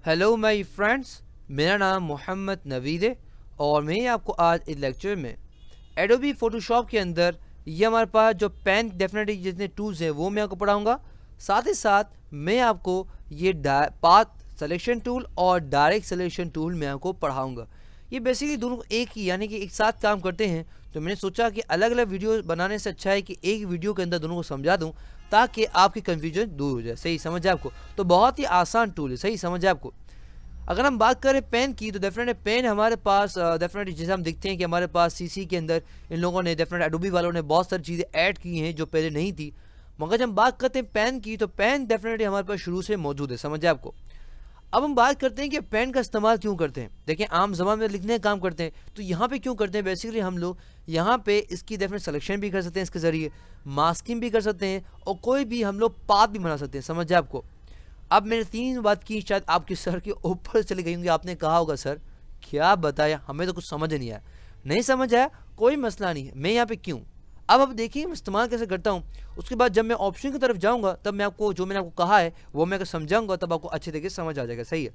Hello my friends, मेरा नाम मोहम्मद नवीद है और मैं आपको आज इस लेक्चर में एडोबी फोटोशॉप के अंदर ये हमारे पास जो पेन डेफिनेटली जितने टूल्स हैं वो मैं आपको पढ़ाऊंगा। साथ ही साथ मैं आपको ये पाथ सिलेक्शन टूल और डायरेक्ट सिलेक्शन टूल मैं आपको पढ़ाऊंगा। ये बेसिकली दोनों एक ही यानी कि एक साथ काम करते हैं, तो मैंने सोचा कि अलग अलग वीडियो बनाने से अच्छा है कि एक वीडियो के अंदर दोनों को समझा दूं ताकि आपकी कन्फ्यूजन दूर हो जाए। सही समझ है आपको? तो बहुत ही आसान टूल है। सही समझ है आपको? अगर हम बात करें पेन की, तो डेफिनेटली पेन हमारे पास डेफिनेटली जैसे हम देखते हैं कि हमारे पास सीसी के अंदर इन लोगों ने डेफिनेट एडोबी वालों ने बहुत सारी चीज़ें ऐड की हैं जो पहले नहीं थी। मगर जब हम बात करते हैं पेन की, तो पेन डेफिनेटली हमारे पास शुरू से मौजूद है। समझे आपको? अब हम बात करते हैं कि पेन का इस्तेमाल क्यों करते हैं। देखिए, आम जबान में लिखने का काम करते हैं, तो यहाँ पे क्यों करते हैं? बेसिकली हम लोग यहाँ पे इसकी डेफिनेट सिलेक्शन भी कर सकते हैं, इसके ज़रिए मास्किंग भी कर सकते हैं और कोई भी हम लोग पाथ भी बना सकते हैं। समझे आपको? अब मैंने 3 बात की, शायद आपके सर के ऊपर चली गई होंगी। आपने कहा होगा सर क्या बताया, हमें तो कुछ समझ नहीं आया। नहीं समझ आया, कोई मसला नहीं है, मैं यहाँ पे क्यों। अब देखिए मैं इस्तेमाल कैसे करता हूँ। उसके बाद जब मैं ऑप्शन की तरफ जाऊँगा तब मैं आपको जो मैंने आपको कहा है वो मैं अगर समझाऊँगा तब आपको अच्छे तरीके से समझ आ जाएगा। सही है?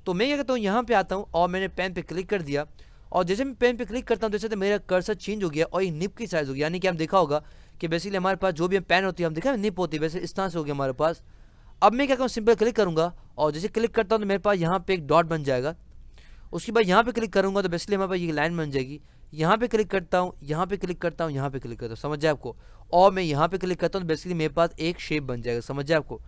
तो मैं क्या कहता हूँ, यहाँ पे आता हूँ और मैंने पेन पे क्लिक कर दिया और जैसे मैं पेन पे क्लिक करता हूँ जैसे तो मेरा कर्सर चेंज हो गया और ये निप की साइज़ हो गया। यानी कि हम देखा होगा कि बेसिकली हमारे पास जो भी पेन होती है हम देखा निप होती है, वैसे इस तरह से हो गया हमारे पास। अब मैं क्या करूँ, सिंपल क्लिक करूँगा और जैसे क्लिक करता हूँ तो मेरे पास यहाँ पे एक डॉट बन जाएगा। उसके बाद यहाँ पे क्लिक करूँगा तो बेसिकली हमारे पास ये लाइन बन जाएगी। यहाँ पे क्लिक करता हूँ, यहाँ पे क्लिक करता हूँ, यहाँ पे क्लिक करता हूँ। समझ जाए आपको? और मैं यहाँ पे क्लिक करता हूँ तो बेसिकली मेरे पास एक शेप बन जाएगा। समझ जाए आपको?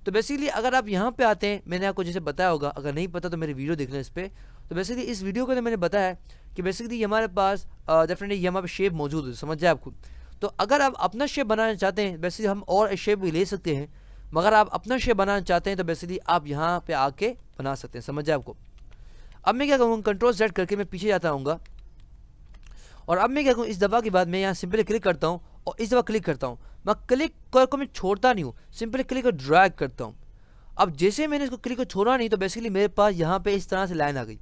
तो बेसिकली अगर आप यहाँ पे आते हैं, मैंने आपको जैसे बताया होगा, अगर नहीं पता तो मेरी वीडियो देख लें इस पर। तो बेसिकली इस वीडियो के अंदर मैंने बताया कि बेसिकली हमारे पास डेफिनेटली ये हमारे शेप मौजूद है। समझ जाए आपको? तो अगर आप अपना शेप बनाना चाहते हैं, बेसिकली हम और शेप भी ले सकते हैं, मगर आप अपना शेप बनाना चाहते हैं तो बेसिकली आप यहाँ पे आके बना सकते हैं। समझ जाए आपको? अब मैं क्या करूँगा, कंट्रोल Z करके मैं पीछे जाता हूँ और अब मैं क्या करूँ, इस दफ़ा के बाद मैं यहाँ सिंपली क्लिक करता हूँ और इस दफ़ा क्लिक करता हूँ। मैं क्लिक कर को मैं छोड़ता नहीं हूँ, सिंपली क्लिक कर ड्रैग करता हूँ। अब जैसे मैंने इसको क्लिक को छोड़ा नहीं तो बेसिकली मेरे पास यहाँ पे इस तरह से लाइन आ गई।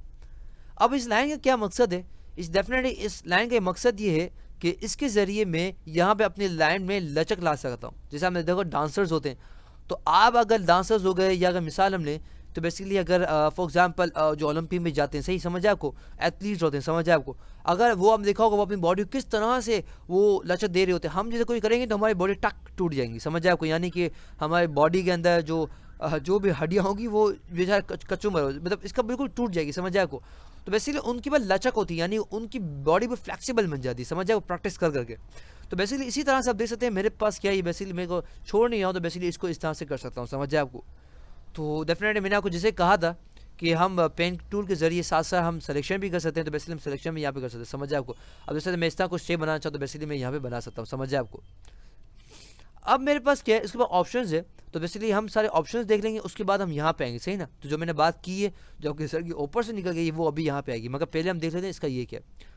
अब इस लाइन का क्या मकसद है? इस डेफिनेटली इस लाइन का मकसद ये है कि इसके ज़रिए मैं यहाँ पे अपनी लाइन में लचक ला सकता हूँ। जैसे हमने देखो डांसर्स होते हैं, तो आप अगर डांसर्स हो गए या अगर मिसाल हम लें तो बेसिकली अगर फॉर एग्जांपल जो ओलंपिक में जाते हैं, सही समझ है आपको, एथलीट्स होते हैं, समझ है आपको, अगर वो हम देखा होगा वो अपनी बॉडी किस तरह से वो लचक दे रहे होते हैं। हम जैसे कोई करेंगे तो हमारी बॉडी टक टूट जाएंगी। समझ है आपको? यानी कि हमारी बॉडी के अंदर जो भी हड्डियाँ होंगी वो बेचारा कचूमर मतलब इसका बिल्कुल टूट जाएगी। समझ है आपको? तो बेसिकली उनकी बस लचक होती है, यानी उनकी बॉडी भी फ्लेक्सिबल बन जाती है। समझ जाए, वो प्रैक्टिस कर करके। तो बेसिकली इसी तरह से आप देख सकते हैं मेरे पास क्या है, बेसिकली मेरे को छोड़ नहीं रहा हूँ तो बेसिकली इसको इस तरह से कर सकता हूँ। समझ जाए आपको? तो डेफिनेटली मैंने आपको जैसे कहा था कि हम पेन टूल के जरिए साथ साथ हम सिलेक्शन भी कर सकते हैं, तो बेसिकली हम सिलेक्शन भी यहाँ पे कर सकते हैं। समझ जाए आपको? अब जैसे मैं इस तरह कुछ शेप बनाना चाहता हूँ तो बेसिकली मैं यहाँ पे बना सकता हूँ। समझ जाए आपको? अब मेरे पास क्या है, इसके बाद ऑप्शंस है, तो बेसिकली हम सारे ऑप्शंस देख लेंगे, उसके बाद हम यहाँ पे आएंगे। सही ना? तो जो मैंने बात की है जो आपके सर के ऊपर से निकल गई है वो अभी यहाँ पे आएगी, मगर पहले हम देख लेते हैं इसका ये क्या है।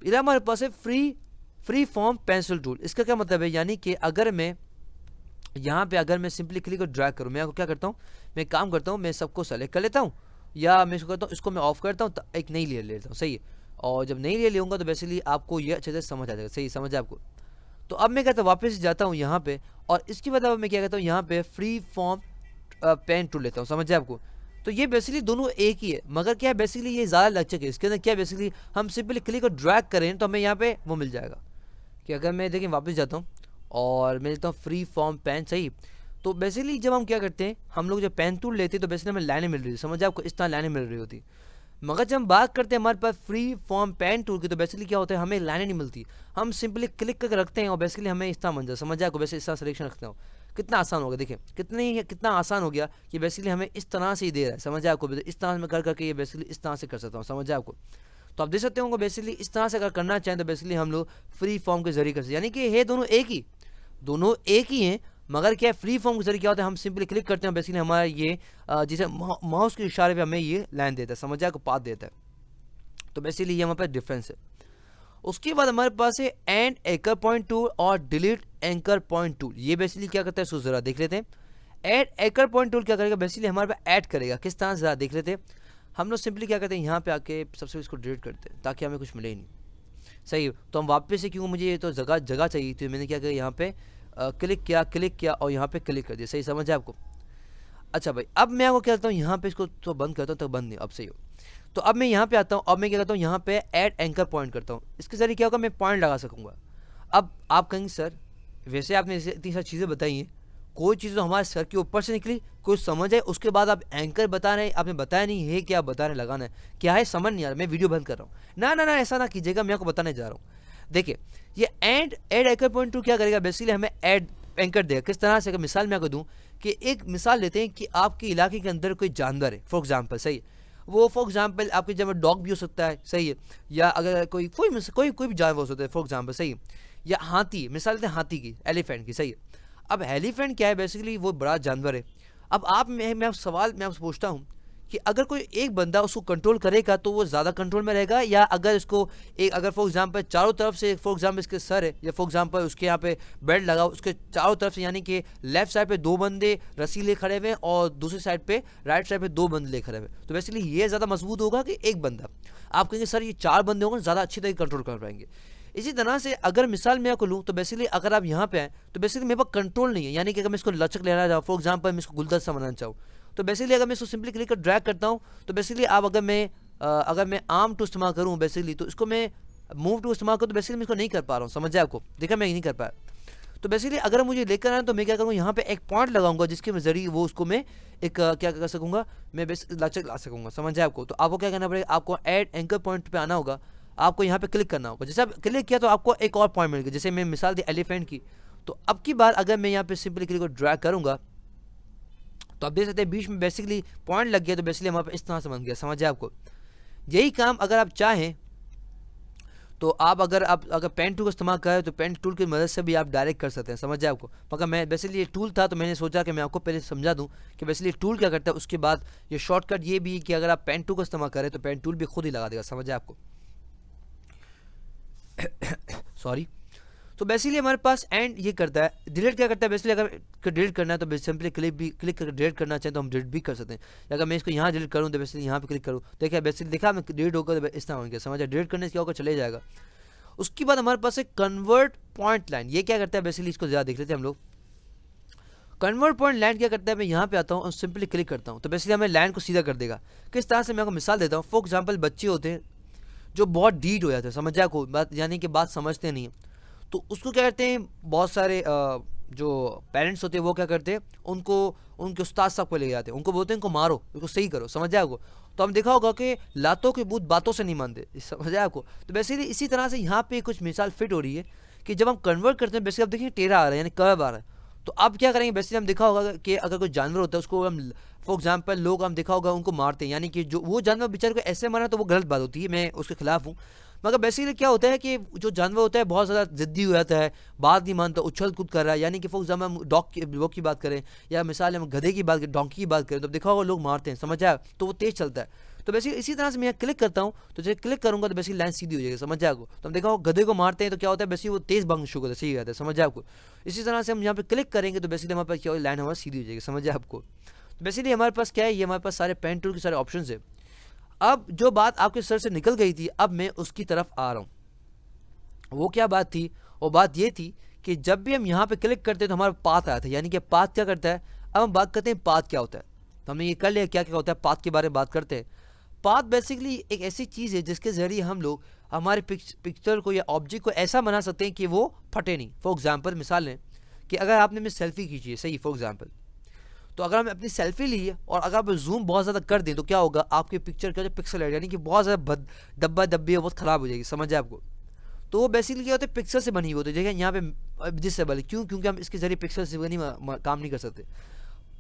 इधर हमारे पास है फ्री फॉर्म पेंसिल टूल। इसका क्या मतलब है? यानी कि अगर मैं यहाँ पे अगर मैं सिंपली क्लिक और ड्रैग करूँ, मैं क्या करता हूँ, मैं काम करता हूँ, मैं सबको सेलेक्ट कर लेता हूँ या मैं इसको करता हूँ, इसको मैं ऑफ करता हूँ, एक नई लेयर ले लेता हूँ। सही है? और जब नई लेयर लूँगा तो बेसिकली आपको ये अच्छे से समझ आ जाएगा। सही समझ आपको? तो अब मैं कहता हूँ वापस जाता हूँ यहाँ पे और इसके बाद अब मैं क्या कहता हूँ, यहाँ पे फ्री फॉर्म पेन टूल लेता हूँ। समझ जाए आपको? तो ये बेसिकली दोनों एक ही है, मगर क्या है बेसिकली ये ज़्यादा लचक है। इसके अंदर क्या है, बेसिकली हम सिंपली क्लिक और ड्रैग करें तो हमें यहाँ पे वो मिल जाएगा कि अगर मैं देखिए वापस जाता हूँ और मैं लेता हूँ फ्री फॉर्म पेन। सही? तो बेसिकली जब हम क्या करते हैं, हम लोग जब पेन टूल लेते हैं तो बेसिकली हमें लाइनें मिल रही है। समझ आपको? इस तरह लाइनें मिल रही होती। मगर जब हम बात करते हैं हमारे पास फ्री फॉर्म पेन टूल की, तो बेसिकली क्या होता है, हमें लाइनें नहीं मिलती। हम सिंपली क्लिक करके रखते हैं और बेसिकली हमें इस तरह बन जाए। समझ आपको? वैसे इस तरह सिलेक्शन रखते हो, कितना आसान हो गया। देखिए कितना आसान हो गया कि बेसिकली हमें इस तरह से ही दे रहा है। समझ आपको? इस तरह में कर करके ये बेसिकली इस तरह से कर सकता हूँ। समझ आपको? तो आप देख सकते होंगे बेसिकली इस तरह से अगर करना चाहें तो बेसिकली हम लोग फ्री फॉर्म के जरिए कर सकते हैं। यानी कि ये दोनों एक ही हैं, मगर क्या फ्री फॉर्म के जरिए क्या होता है, हम सिंपली क्लिक करते हैं बेसिकली हमारा ये जिसे माउस के इशारे पे हमें ये लाइन देता है। समझ आपको? पाथ देता है। तो बेसिकली ये हमारे पास डिफरेंस है। उसके बाद हमारे पास है एंड एंकर पॉइंट टूल और डिलीट एंकर पॉइंट टूल। ये बेसिकली क्या करता है, सो जरा देख लेते हैं। ऐड एंकर पॉइंट टूल क्या करेगा, बेसिकली हमारे पास ऐड करेगा। किस तरह से जरा देख लेते हैं। हम लोग सिंपली क्या करते हैं, यहाँ पे आके सबसे इसको डिलीट करते हैं ताकि हमें कुछ मिले ही नहीं। सही? तो हम वापस से, क्योंकि मुझे ये तो जगह जगह चाहिए थी, मैंने क्या किया, यहाँ पे क्लिक किया और यहाँ पे क्लिक कर दिया। सही समझ है आपको? अच्छा भाई, अब मैं आपको क्या करता हूँ, यहाँ पे इसको तो बंद करता हूँ, तो बंद नहीं, अब सही हो। तो अब मैं यहाँ पे आता हूँ, अब मैं क्या करता हूँ, यहाँ पे ऐड एंकर पॉइंट करता हूँ। इसके जरिए क्या होगा, मैं पॉइंट लगा सकूँगा। अब आप कहेंगे सर वैसे आपने इतनी सारी चीज़ें बताई हैं, कोई चीज़ तो हमारे सर के ऊपर से निकली, कोई समझ है, उसके बाद आप एंकर बता रहे हैं, आपने बताया नहीं है क्या बताने लगाना है, क्या है समझ नहीं आ रहा, मैं वीडियो बंद कर रहा हूँ। ना ना ना, ऐसा ना कीजिएगा, मैं आपको बताने जा रहा हूँ। देखिए, ये ऐड एंकर पॉइंट टू क्या करेगा, बेसिकली हमें ऐड एंकर देगा। किस तरह से, अगर मिसाल मैं आपको दूँ कि एक मिसाल लेते हैं कि आपके इलाके के अंदर कोई जानवर है, फॉर एग्जाम्पल, सही है, वो फॉर एग्जाम्पल आपके जब डॉग भी हो सकता है, सही है, या अगर कोई भी जानवर हो सकता है, फॉर एग्जाम्पल, सही है, या हाथी, मिसाल लेते हैं हाथी की, एलिफेंट की, सही है। अब एलिफेंट क्या है, बेसिकली वो बड़ा जानवर है। अब मैं सवाल मैं आपसे पूछता हूँ कि अगर कोई एक बंदा उसको कंट्रोल करेगा तो वो ज़्यादा कंट्रोल में रहेगा, या अगर इसको एक, अगर फॉर एग्जांपल चारों तरफ से, फॉर एग्जांपल इसके सर है, या फॉर एग्जांपल उसके यहाँ पे बेल्ट लगा, उसके चारों तरफ से, यानी कि लेफ्ट साइड पे 2 बंदे रस्सी ले खड़े हुए हैं और दूसरी साइड पे, राइट साइड पे 2 बंदे ले खड़े हुए, तो बेसिकली ये ज़्यादा मजबूत होगा कि एक बंदा? आप कहेंगे सर ये 4 बंदे होंगे, ज़्यादा अच्छी तरह कंट्रोल कर पाएंगे। इसी तरह से अगर मिसाल मैं आपको लूँ तो बेसिकली अगर आप यहाँ पे आए तो बेसिकली मेरे पास कंट्रोल नहीं है, यानी कि अगर मैं इसको लचक लेना चाहूँ, फॉर एग्जांपल मैं इसको गुलदस्ता बनाना चाहूँ, तो बेसिकली अगर मैं इसको सिंपली क्लिक कर ड्रैग करता हूँ, तो बेसिकली आप अगर मैं आर्म टू इस्तेमाल करूँ बेसिकली, तो इसको मैं मूव टू इस्तेमाल करूँ, तो बेसिकली मैं इसको नहीं कर पा रहा हूँ, समझ जाए आपको, देखा मैं नहीं कर पाया। तो बेसिकली अगर मुझे लेकर आना तो मैं क्या करूँगा, यहाँ पे एक पॉइंट लगाऊंगा जिसके जरिए वो उसको मैं एक क्या कर सकूँगा, मैं बेस लचक ला सकूँगा, समझ जाए आपको। तो आपको क्या करना पड़ेगा, आपको ऐड एंकर पॉइंट पे आना होगा, आपको यहाँ पे क्लिक करना होगा। जैसे आप क्लिक किया तो आपको एक और पॉइंट मिल गया, जैसे मैं मिसाल दी एलिफेंट की, तो अब की बार अगर मैं यहाँ पे सिंपली क्लिक को ड्रैग करूँगा तो आप देख सकते हैं बीच में बेसिकली पॉइंट लग गया, तो बेसिकली हमारे इस तरह से बन गया, समझ जाए आपको। यही काम अगर आप चाहें तो आप अगर पेन टूल का इस्तेमाल करें तो पेन टूल की मदद से भी आप डायरेक्ट कर सकते हैं, समझ जाए आपको। मगर मैं बेसिकली ये टूल था तो मैंने सोचा कि मैं आपको पहले समझा दूं कि बेसिकली टूल क्या करता है, उसके बाद ये शॉर्टकट ये भी कि अगर आप पेन टूल का इस्तेमाल करें तो पेन टूल भी खुद ही लगा देगा, समझ जाए आपको। सॉरी। तो बेसिकली हमारे पास एंड ये करता है, डिलीट क्या करता है, बेसिकली अगर डिलीट करना है तो सिंपली क्लिक करके डिलीट करना चाहें तो हम डिलीट भी कर सकते हैं। अगर मैं इसको यहाँ डिलीट करूँ तो बेसिकली यहाँ पे क्लिक करूँ, देखिए बेसिकली देखा मैं डिलीट होगा तो इस तरह हो गया, समझ जाए। डिलीट करने से क्या होगा, चले जाएगा। उसके बाद हमारे पास है कन्वर्ट पॉइंट लाइन, ये क्या करता है, बेसिकली इसको ज़्यादा देख लेते हैं हम लोग। कन्वर्ट पॉइंट लाइन क्या करता है, मैं यहाँ पे आता हूँ और सिंपली क्लिक करता हूँ तो बेसिकली हमें लाइन को सीधा कर देगा। किस तरह से, मैं आपको मिसाल देता हूँ। फॉर एग्जाम्पल बच्चे होते हैं जो बहुत डीट हो जाते हैं, समझ जाए को बात, यानी कि बात समझते नहीं है, तो उसको क्या करते हैं, बहुत सारे जो पेरेंट्स होते हैं वो क्या करते हैं, उनको उनके उस्ताद साहब को ले जाते हैं, उनको बोलते हैं इनको मारो, इसको सही करो, समझ जाए आपको। तो हम देखा होगा कि लातों के भूत बातों से नहीं मानते, समझ आया आपको। तो बेसिकली इसी तरह से यहाँ पे कुछ मिसाल फिट हो रही है कि जब हम कन्वर्ट करते हैं बेसिकली आप देखिए टेढ़ा आ रहा है, यानी कर्व आ रहा है, तो आप क्या करेंगे, बेसिकली हम देखा होगा कि अगर कोई जानवर होता है उसको हम फॉर एग्जाम्पल लोग हम देखा होगा उनको मारते हैं, यानी कि जो वो जानवर बेचारे को ऐसे मारा तो वो गलत बात होती है, मैं उसके खिलाफ हूँ। मगर बेसिकली क्या होता है कि जो जानवर होता है बहुत ज़्यादा ज़िद्दी हो जाता है, बात नहीं मानता, उछल कूद कर रहा है, यानी कि फॉर एग्जाम्पल हम डॉग की बात करें, या मिसाल हम गधे की बात करें, डोंकी की बात करें, तो देखा होगा लोग मारते हैं, समझ आया, तो वो तेज़ चलता है। तो बेसिकली इसी तरह से मैं क्लिक करता हूँ तो जैसे क्लिक करूँगा तो बेसिकली लाइन सीधी हो जाएगी, समझ जाए आपको। तो हम देखा होगा गधे को मारते हैं तो क्या होता है, बेसिकली वो तेज़ भंग शुरू होता है, सही रहता है, समझ जाए आपको। इसी तरह से हम यहाँ पे क्लिक करेंगे तो बेसिकली हमारे पास क्या होगी, लाइन हमारी सीधी हो जाएगी, समझ जाए आपको। तो बेसिकली हमारे पास क्या है, ये हमारे पास सारे पेन टूल के सारे ऑप्शन है। अब जो बात आपके सर से निकल गई थी, अब मैं उसकी तरफ आ रहा हूँ। वो क्या बात थी, वो बात ये थी कि जब भी हम यहाँ पे क्लिक करते हैं तो हमारा पाथ आया था, यानी कि पाथ क्या करता है। अब हम बात करते हैं पाथ क्या होता है, तो हमने ये कर लिया क्या क्या होता है, पाथ के बारे में बात करते हैं। पाथ बेसिकली एक ऐसी चीज़ है जिसके ज़रिए हम लोग हमारे पिक्चर को या ऑब्जेक्ट को ऐसा बना सकते हैं कि वो फटे नहीं। फॉर एग्जाम्पल मिसाल लें कि अगर आपने अपनी सेल्फी खींची है, सही, फॉर एग्जाम्पल, तो अगर हम अपनी सेल्फी ली है और अगर आप जूम बहुत ज़्यादा कर दें तो क्या होगा, आपके पिक्चर का जो पिक्सल है यानी कि बहुत ज़्यादा दब्बा दब्बी है, बहुत ख़राब हो जाएगी, समझ जाए आपको। तो वो बेसिकली क्या होता है, पिक्सल से बनी हुई होती है। देखिए यहाँ पे डिसेबल क्यों, क्योंकि हम इसके जरिए पिक्सल से बनी काम नहीं कर सकते।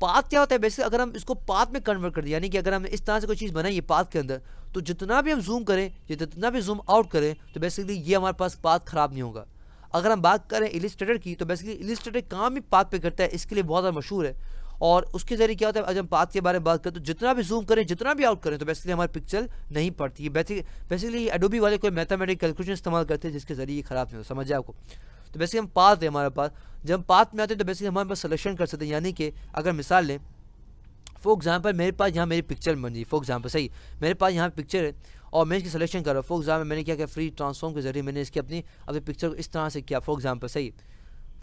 पाथ क्या होता है, बेसिकली अगर हम इसको पाथ में कन्वर्ट कर दें, यानी कि अगर हम इस तरह से कोई चीज़ बनाई है पाथ के अंदर, तो जितना भी हम जूम करें या जितना भी जूम आउट करें तो बेसिकली ये हमारे पास पाथ ख़राब नहीं होगा। अगर हम बात करें इलिस्ट्रेटर की, तो बेसिकली इलिस्ट्रेटर काम भी पाथ पे करता है, इसके लिए बहुत ज़्यादा मशहूर है। और उसके जरिए क्या होता है, अगर हम पाथ के बारे में बात करें तो जितना भी जूम करें जितना भी आउट करें तो बेसिकली हमारी पिक्चर नहीं पड़ती है। बेसिकली एडोबी वाले कोई मैथमेटिकल कैलकुलेशन इस्तेमाल करते हैं जिसके जरिए ये ख़राब नहीं होता, समझ जाए आपको। तो बेसिकली हम पाथ है हमारे पास, जब हम पाथ में आते हैं तो बेसिकली हमारे पास सिलेक्शन कर सकते हैं, यानी कि अगर मिसाल लें फॉर एग्जाम्पल मेरे पास यहाँ मेरी पिक्चर बन रही है, फॉर एग्जाम्पल, सही, मेरे पास यहाँ पिक्चर है और मैं इसकी सिलेक्शन कर रहा हूँ। फॉर एग्जाम्पल मैंने क्या किया, फ्री ट्रांसफॉर्म के जरिए मैंने इसकी अपनी पिक्चर को इस तरह से किया, फॉर एग्जाम्पल, सही।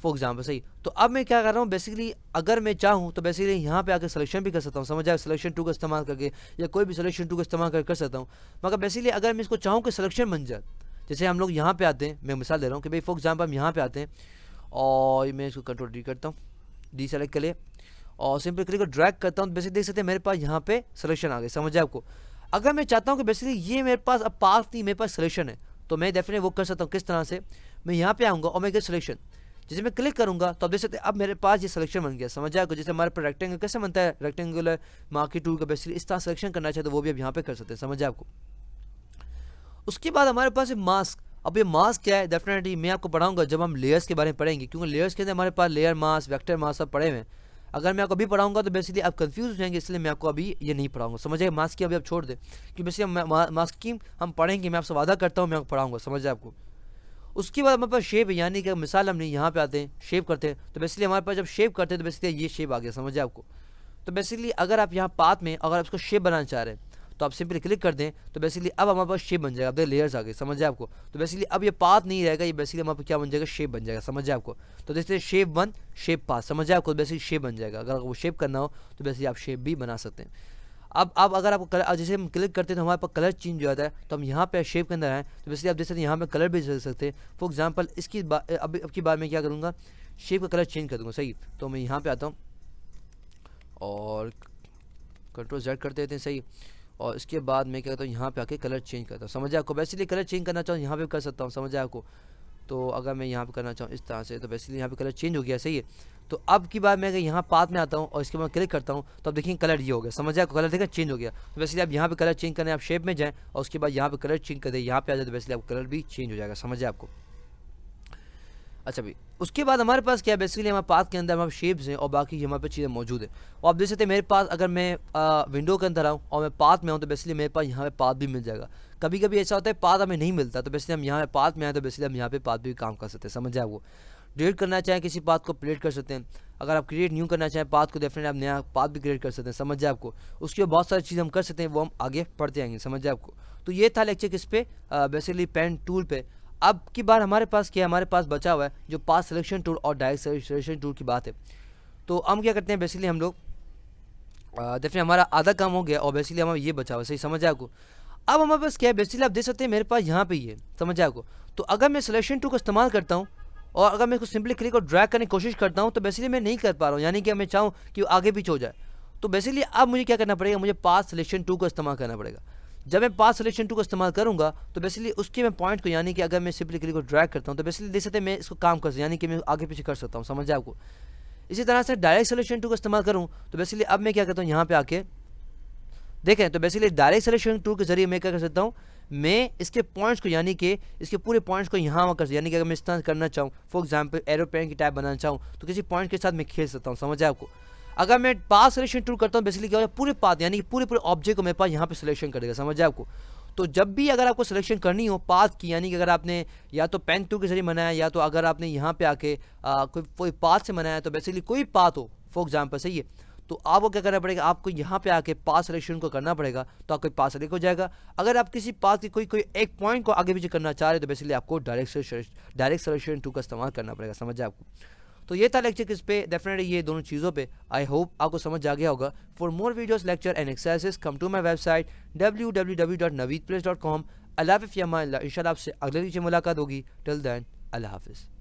फॉर एग्जाम्पल, सही। तो अब मैं क्या कर रहा हूँ, बेसिकली अगर मैं चाहूँ तो बेसिकली यहाँ पे आकर सिलेक्शन भी कर सकता हूँ, समझ आए, सिलेक्शन टू का इस्तेमाल करके, या कोई भी सिलेक्शन टू का इस्तेमाल कर सकता हूँ। मगर बेसिकली अगर मैं इसको चाहूँ कि सिलेक्शन बन जाए, जैसे हम लोग यहाँ पे आते हैं, मैं मिसाल दे रहा हूँ कि भाई फॉर एग्जाम्पल हम यहाँ पे आते हैं और मैं इसको कंट्रोल डी करता हूँ, डी सेलेक्ट कर लिया और सिंपल क्लिक को ड्रैग करता हूँ, तो बेसिकली देख सकते हैं मेरे पास यहाँ पे सिलेक्शन आ गया, समझ आए आपको। अगर मैं चाहता हूँ कि बेसिकली ये मेरे पास अब पाथ नहीं, मेरे पास सिलेक्शन है, तो मैं डेफिनेटली वो कर सकता हूँ। किस तरह से, मैं यहाँ पे आऊँगा और मैं गेट सिलेक्शन, जैसे मैं क्लिक करूँगा तो आप देख सकते हैं अब मेरे पास ये सिलेक्शन बन गया, समझ आएगा। जैसे हमारे पर रेक्टेंगल कैसे बनता है, रेक्टेंगुलर मार्केट टूल का बेसिकली इस तरह सिलेक्शन करना चाहिए, तो वो भी अब यहाँ पे कर सकते हैं, समझ आए आपको। उसके बाद हमारे पास है मास्क। अब ये मास्क क्या है, डेफिनेटली मैं आपको पढ़ाऊंगा जब हम लेयर्स के बारे में पढ़ेंगे, क्योंकि लेयर्स के अंदर हमारे पास लेयर मास्क, वेक्टर मास्क सब पढ़े हुए हैं। अगर मैं आपको अभी पढ़ाऊंगा तो बेसिकली आप कंफ्यूज हो जाएंगे, इसलिए मैं आपको अभी ये नहीं पढ़ाऊंगा, समझिए। मास्क की अभी आप छोड़ दें, कि बेसिकली मास्क की हम पढ़ेंगे, मैं आपसे वादा करता हूँ मैं आपको पढ़ाऊंगा, समझ आपको। उसके बाद हमारे पास शेप है, यानी कि मिसाल हमने यहाँ पे आते हैं शेप करते हैं, तो बेसिकली हमारे पास जब शेप करते हैं तो बेसिकली ये शेप आ गया, समझ आपको। तो बेसिकली अगर आप यहाँ पाथ में अगर आप इसको शेप बनाना चाह रहे हैं तो आप सिंपली क्लिक कर दें, तो बेसिकली अब हमारे पास शेप बन जाएगा, अब लेयर्स आ गए, समझ आए आपको। तो बेसिकली अब ये पाथ नहीं रहेगा, ये बेसिकली हमारे पास क्या बन जाएगा, शेप बन जाएगा, समझ आए आपको। तो जैसे शेप वन शेप पाथ, समझ आए आपको, बेसिकली शेप बन जाएगा। अगर वो शेप करना हो तो बेसिकली आप शेप भी बना सकते हैं। अब अगर आपको कलर, जैसे हम क्लिक करते हैं तो हमारे पास कलर चेंज हो जाता है, तो हम यहाँ पे शेप के अंदर आए तो बेसिकली आप देख सकते हैं यहाँ पे कलर भी दे सकते हैं। फॉर एग्जांपल इसकी अब की बार मैं क्या करूँगा, शेप का कलर चेंज कर दूँगा, सही। तो मैं यहाँ पे आता हूँ और कंट्रोल जेड कर देते हैं, सही। और इसके बाद मैं क्या करता हूँ, यहाँ पे आके कलर चेंज करता हूँ, समझ आपको। बेसिकली कलर चेंज करना चाहूँ यहाँ पे कर सकता हूँ, समझ आपको। तो अगर मैं यहाँ पे करना चाहूँ इस तरह से, तो बेसिकली यहाँ पे कलर चेंज हो गया, सही है। तो अब की बार मैं अगर यहाँ पाथ में आता हूँ और इसके बाद क्लिक करता हूँ तो अब देखिए कलर ये हो गया, समझ आपको, कलर देखा चेंज हो गया। तो बेसिकली आप यहाँ पे कलर चेंज करने आप शेप में जाएँ और उसके बाद यहाँ पे कलर चेंज कर दे, यहाँ पे आ जाए तो बेसिकली आपको कलर भी चेंज हो जाएगा, समझ आपको। अच्छा भाई, उसके बाद हमारे पास क्या है, बेसिकली हमारे पाथ के अंदर हमारे शेप्स हैं और बाकी हमारे पास चीज़ें मौजूद है। और आप देख सकते हैं मेरे पास अगर मैं विंडो के अंदर आऊँ और मैं पाथ में आऊँ तो बेसिकली मेरे पास यहाँ पे पाथ भी मिल जाएगा। कभी कभी ऐसा होता है पाथ हमें नहीं मिलता, तो बेसिकली हम यहाँ पे पाथ में आए तो बेसिकली हम यहाँ पे पाथ भी काम कर सकते हैं, समझ आए वो। डिलीट करना चाहें किसी पाथ को क्रिएट कर सकते हैं। अगर आप क्रिएट न्यू करना चाहें पाथ को, डेफिनेटली आप नया पाथ भी क्रिएट कर सकते हैं, समझ जाए आपको। उसके बाद बहुत सारी चीज़ हम कर सकते हैं, वो हम आगे पढ़ते आएंगे, समझ जाए आपको। तो ये था लेक्चर किस पे, बेसिकली पेन टूल पे। अब की बार हमारे पास क्या है, हमारे पास बचा हुआ है जो पाथ सिलेक्शन टूल और डायरेक्ट सिलेक्शन टूल की बात है। तो हम क्या करते हैं, बेसिकली हम लोग डेफिनेटली हमारा आधा काम हो गया और बेसिकली हमारा ये बचा हुआ, सही, समझ आए आपको। अब हमारे पास क्या है, बेसिकली आप देख सकते हैं मेरे पास यहाँ पे ही है, समझ आए आपको। तो अगर मैं सिलेक्शन टूल का इस्तेमाल करता हूँ और अगर मैं इसको सिंपली क्लिक और ड्रैग करने की कोशिश करता हूँ तो बेसिकली मैं नहीं कर पा रहा हूँ, यानी कि मैं चाहूँ कि वो आगे पीछे हो जाए। तो बेसिकली अब मुझे क्या करना पड़ेगा, मुझे पाथ सिलेक्शन टूल का इस्तेमाल करना पड़ेगा। जब मैं पाथ सिलेक्शन टूल का इस्तेमाल करूँगा तो बेसिकली उसके मैं पॉइंट को, यानी कि अगर मैं सिंपली क्लिक को ड्रैग करता हूँ तो बेसिकली देख सकते हैं मैं इसको काम कर सकता हूँ, यानी कि मैं आगे पीछे कर सकता हूँ, समझ आए आपको। इसी तरह से डायरेक्ट सिलेक्शन टूल का इस्तेमाल करूँ तो बेसिकली अब मैं क्या करता हूँ, यहाँ पे आके देखें तो बेसिकली डायरेक्ट सिलेक्शन टूल के जरिए मैं क्या कर सकता हूँ, मैं इसके पॉइंट्स को, यानी कि इसके पूरे पॉइंट्स को यहाँ कर, यानी कि अगर मैं इस तरह करना चाहूँ, फॉर एग्जांपल एरोप्लेन की टाइप बनाना चाहूँ तो किसी पॉइंट के साथ मैं खेल सकता हूँ, समझ आए आपको। अगर मैं पाथ सिलेक्शन टूल करता हूँ बेसिकली क्या होगा, पूरे पाथ यानी कि पूरे ऑब्जेक्ट को मेरे पास यहाँ पे सिलेक्शन करेगा, समझ आए आपको। तो जब भी अगर आपको सिलेक्शन करनी हो पाथ की, यानी कि अगर आपने या तो पेन टूल के जरिए बनाया या तो अगर आपने यहाँ पे आके कोई पाथ से बनाया, तो बेसिकली कोई पाथ हो फॉर एग्जाम्पल, सही है। तो आपको क्या करना पड़ेगा, आपको यहाँ पे आके पाथ सिलेक्शन को करना पड़ेगा, तो आपको पाथ सिलेक्ट हो जाएगा। अगर आप किसी पाथ की कोई एक पॉइंट को आगे पीछे करना चाह रहे हैं तो बेसिकली आपको डायरेक्ट सिलेक्शन टूल का इस्तेमाल करना पड़ेगा, समझ आए आपको। तो ये था लेक्चर किस पे, डेफिनेटली ये दोनों चीज़ों पे। आई होप आपको समझ आ गया होगा। For more videos, lecture and exercises come to my website www.naveedplace.com। अल्लाह हाफ़िज़, इंशाल्लाह आपसे अगले वीडियो में मुलाकात होगी। टिल देन अल्लाह हाफ़िज़।